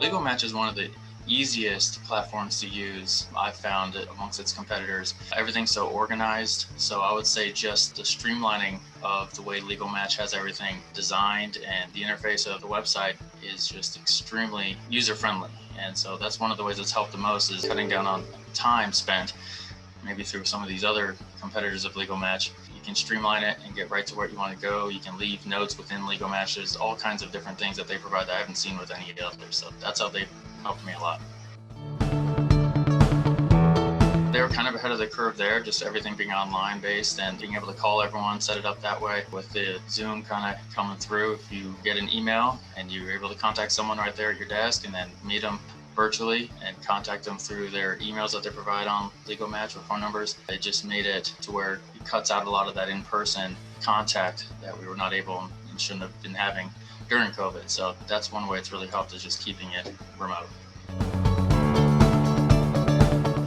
LegalMatch is one of the easiest platforms to use. I've found it amongst its competitors. Everything's so organized. So I would say just the streamlining of the way LegalMatch has everything designed and the interface of the website is just extremely user-friendly. And so that's one of the ways it's helped the most, is cutting down on time spent maybe through some of these other competitors of LegalMatch. You can streamline it and get right to where you want to go. You can leave notes within LegalMatch. There's all kinds of different things that they provide that I haven't seen with any others. So that's how they've helped me a lot. They were kind of ahead of the curve there, just everything being online based and being able to call everyone, set it up that way with the Zoom kind of coming through. If you get an email and you're able to contact someone right there at your desk and then meet them virtually and contact them through their emails that they provide on LegalMatch or phone numbers, it just made it to where it cuts out a lot of that in-person contact that we were not able and shouldn't have been having during COVID. So that's one way it's really helped, is just keeping it remote.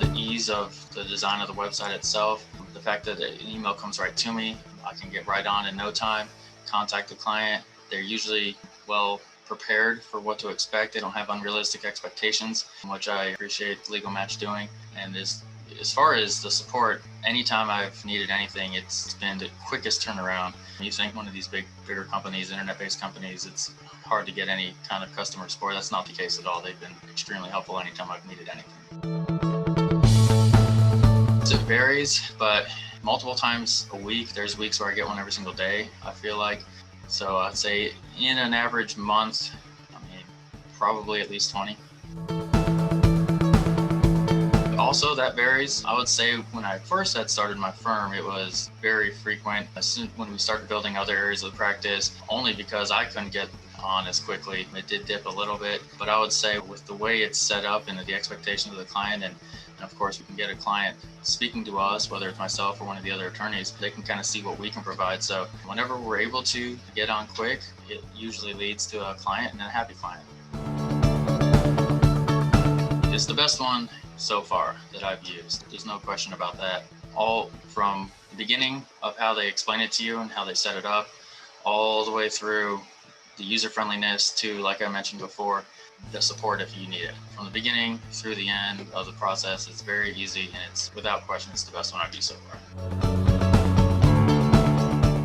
The ease of the design of the website itself, the fact that an email comes right to me, I can get right on in no time, contact the client. They're usually well prepared for what to expect. They don't have unrealistic expectations, which I appreciate LegalMatch doing. And as far as the support, anytime I've needed anything, it's been the quickest turnaround. You think one of these bigger companies, internet-based companies, it's hard to get any kind of customer support. That's not the case at all. They've been extremely helpful anytime I've needed anything. So it varies, but multiple times a week. There's weeks where I get one every single day, I feel like. So I'd say in an average month, probably at least 20. Also, that varies. I would say when I first had started my firm, it was very frequent. When we started building other areas of the practice, only because I couldn't get on as quickly. It did dip a little bit, but I would say with the way it's set up and the expectations of the client, and of course we can get a client speaking to us, whether it's myself or one of the other attorneys, they can kind of see what we can provide. So whenever we're able to get on quick, it usually leads to a client and a happy client. It's the best one so far that I've used. There's no question about that. All from the beginning of how they explain it to you and how they set it up, all the way through the user friendliness to, like I mentioned before, the support if you need it. From the beginning through the end of the process, it's very easy, and it's without question, it's the best one I've used so far.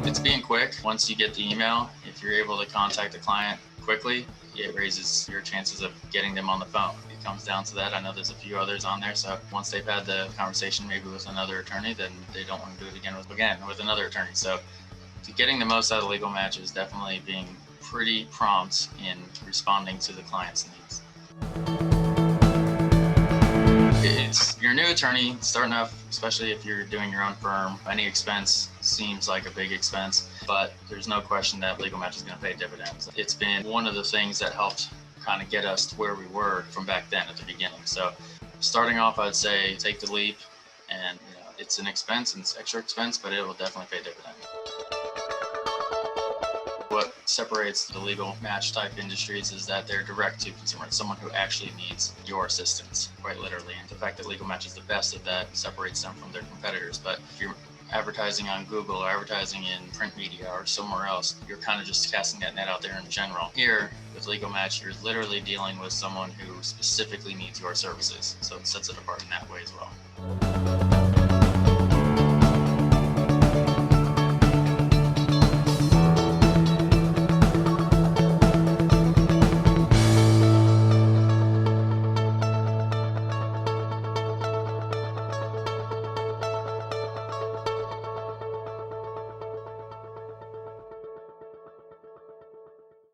It's being quick. Once you get the email, if you're able to contact the client quickly, it raises your chances of getting them on the phone. It comes down to that. I know there's a few others on there, so once they've had the conversation maybe with another attorney, then they don't want to do it again with another attorney. So getting the most out of LegalMatch is definitely being pretty prompt in responding to the client's needs. If you're a new attorney starting off, especially if you're doing your own firm, any expense seems like a big expense, but there's no question that LegalMatch is going to pay dividends. It's been one of the things that helped kind of get us to where we were from back then at the beginning. So starting off, I'd say take the leap, and it's an expense and it's extra expense, but it will definitely pay dividends. What separates the LegalMatch type industries is that they're direct to consumer. It's someone who actually needs your assistance, quite literally. And the fact that LegalMatch is the best at that separates them from their competitors. But if you're advertising on Google or advertising in print media or somewhere else, you're kind of just casting that net out there in general. Here with LegalMatch, you're literally dealing with someone who specifically needs your services. So it sets it apart in that way as well.